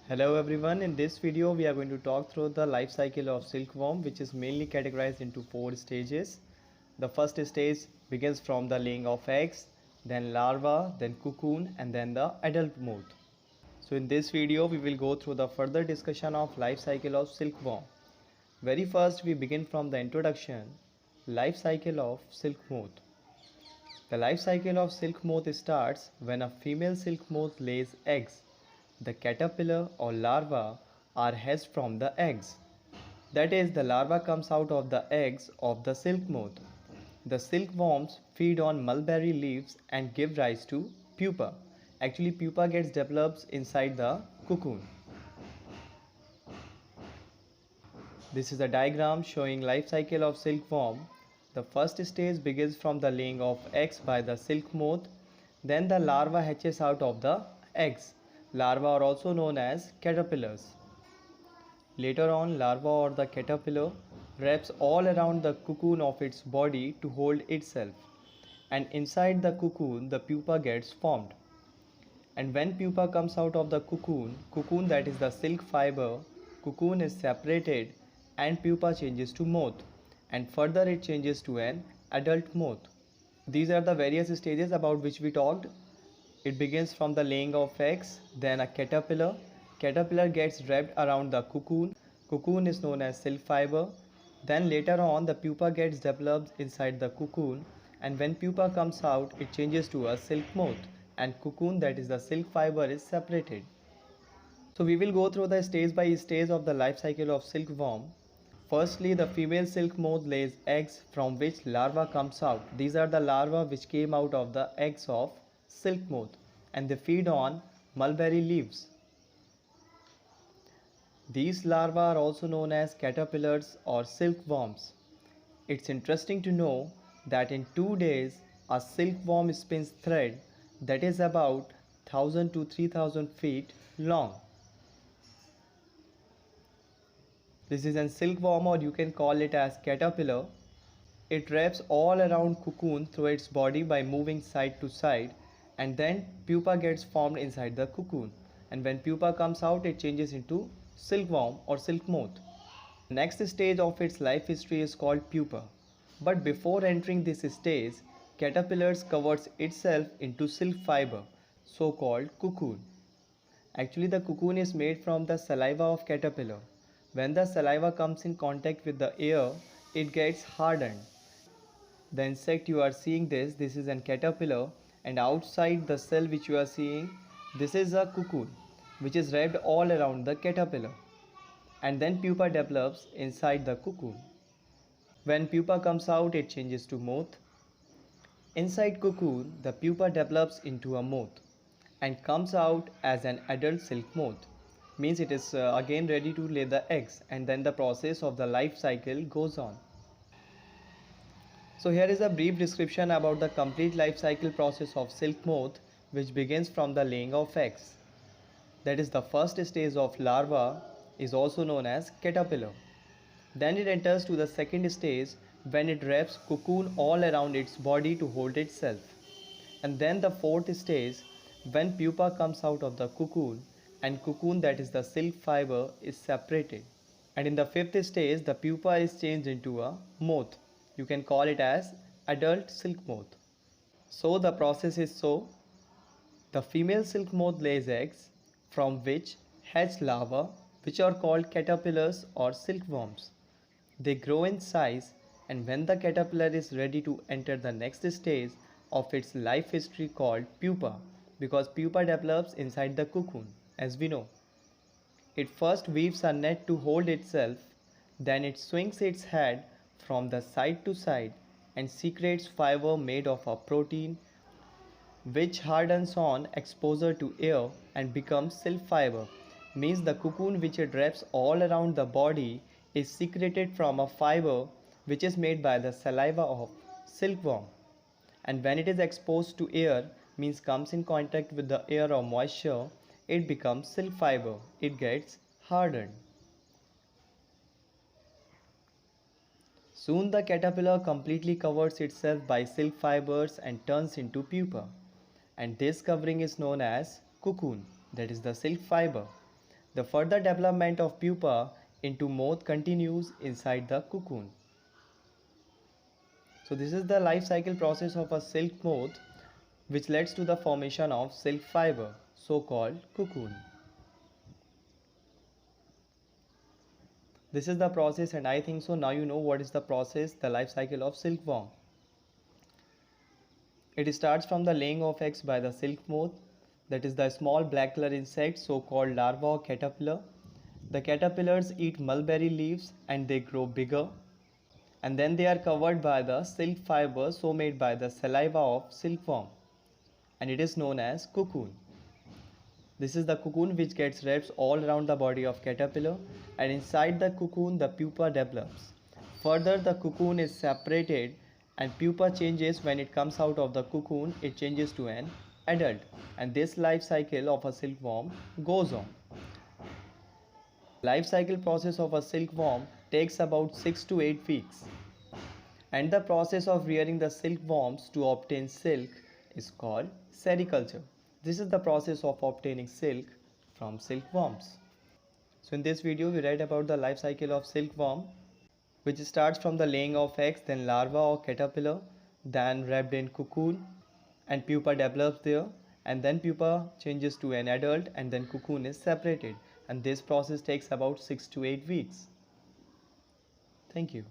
Hello everyone, in this video we are going to talk through the life cycle of silkworm, which is mainly categorized into 4 stages. The first stage begins from the laying of eggs, then larva, then cocoon, and then the adult moth. So in this video we will go through the further discussion of life cycle of silkworm. Very first we begin from the introduction, life cycle of silk moth. The life cycle of silk moth starts when a female silk moth lays eggs. The caterpillar or larva are hatched from the eggs. That is, the larva comes out of the eggs of the silk moth. The silkworms feed on mulberry leaves and give rise to pupa. Actually, pupa gets developed inside the cocoon. This is a diagram showing life cycle of silkworm. The first stage begins from the laying of eggs by the silk moth. Then the larva hatches out of the eggs. Larvae are also known as caterpillars. Later on, larva or the caterpillar wraps all around the cocoon of its body to hold itself. And inside the cocoon, the pupa gets formed. And when pupa comes out of the cocoon that is the silk fiber, cocoon is separated and pupa changes to moth. And further it changes to an adult moth. These are the various stages about which we talked. It begins from the laying of eggs, then a caterpillar. Caterpillar gets wrapped around the cocoon. Cocoon is known as silk fiber. Then later on the pupa gets developed inside the cocoon, and when pupa comes out it changes to a silk moth, and cocoon that is the silk fiber is separated. So we will go through the stage by stage of the life cycle of silkworm. Firstly, the female silk moth lays eggs from which larva comes out. These are the larvae which came out of the eggs of silk moth, and they feed on mulberry leaves. These larvae are also known as caterpillars or silkworms. It's interesting to know that in 2 days a silkworm spins thread that is about 1000 to 3000 feet long. This is a silkworm, or you can call it as caterpillar. It wraps all around cocoon through its body by moving side to side, and then pupa gets formed inside the cocoon, and when pupa comes out it changes into silkworm or silk moth. The next stage of its life history is called pupa. But before entering this stage, caterpillars covers itself into silk fiber, so called cocoon. Actually, the cocoon is made from the saliva of caterpillar. When the saliva comes in contact with the air, it gets hardened. The insect you are seeing, this is a caterpillar, and outside the cell which you are seeing, this is a cocoon which is wrapped all around the caterpillar, and then pupa develops inside the cocoon. When pupa comes out it changes to moth. Inside cocoon the pupa develops into a moth and comes out as an adult silk moth. Means it is again ready to lay the eggs, and then the process of the life cycle goes on. So here is a brief description about the complete life cycle process of silk moth, which begins from the laying of eggs. That is, the first stage of larva is also known as caterpillar. Then it enters to the second stage when it wraps cocoon all around its body to hold itself. And then the fourth stage when pupa comes out of the cocoon, and cocoon that is the silk fiber is separated. And in the fifth stage the pupa is changed into a moth. You can call it as adult silk moth. So the process is so: the female silk moth lays eggs from which hatch larvae, which are called caterpillars or silkworms. They grow in size, and when the caterpillar is ready to enter the next stage of its life history called pupa, because pupa develops inside the cocoon, as we know. It first weaves a net to hold itself, then it swings its head from the side to side and secretes fiber made of a protein which hardens on exposure to air and becomes silk fiber. Means the cocoon which it wraps all around the body is secreted from a fiber which is made by the saliva of silkworm, and when it is exposed to air, means comes in contact with the air or moisture, it becomes silk fiber. It gets hardened. Soon the caterpillar completely covers itself by silk fibers and turns into pupa, and this covering is known as cocoon, that is the silk fiber. The further development of pupa into moth continues inside the cocoon. So this is the life cycle process of a silk moth, which leads to the formation of silk fiber, so-called cocoon. This is the process, and I think so now you know what is the process, the life cycle of silkworm. It starts from the laying of eggs by the silk moth, that is the small black color insect, so-called larva or caterpillar. The caterpillars eat mulberry leaves and they grow bigger, and then they are covered by the silk fiber so made by the saliva of silkworm, and it is known as cocoon. This is the cocoon which gets wrapped all around the body of caterpillar, and inside the cocoon the pupa develops. Further, the cocoon is separated and pupa changes. When it comes out of the cocoon, it changes to an adult, and this life cycle of a silkworm goes on. Life cycle process of a silkworm takes about 6 to 8 weeks, and the process of rearing the silkworms to obtain silk is called sericulture. This is the process of obtaining silk from silkworms. So in this video we read about the life cycle of silkworm, which starts from the laying of eggs, then larva or caterpillar, then wrapped in cocoon, and pupa develops there, and then pupa changes to an adult, and then cocoon is separated, and this process takes about 6 to 8 weeks. Thank you.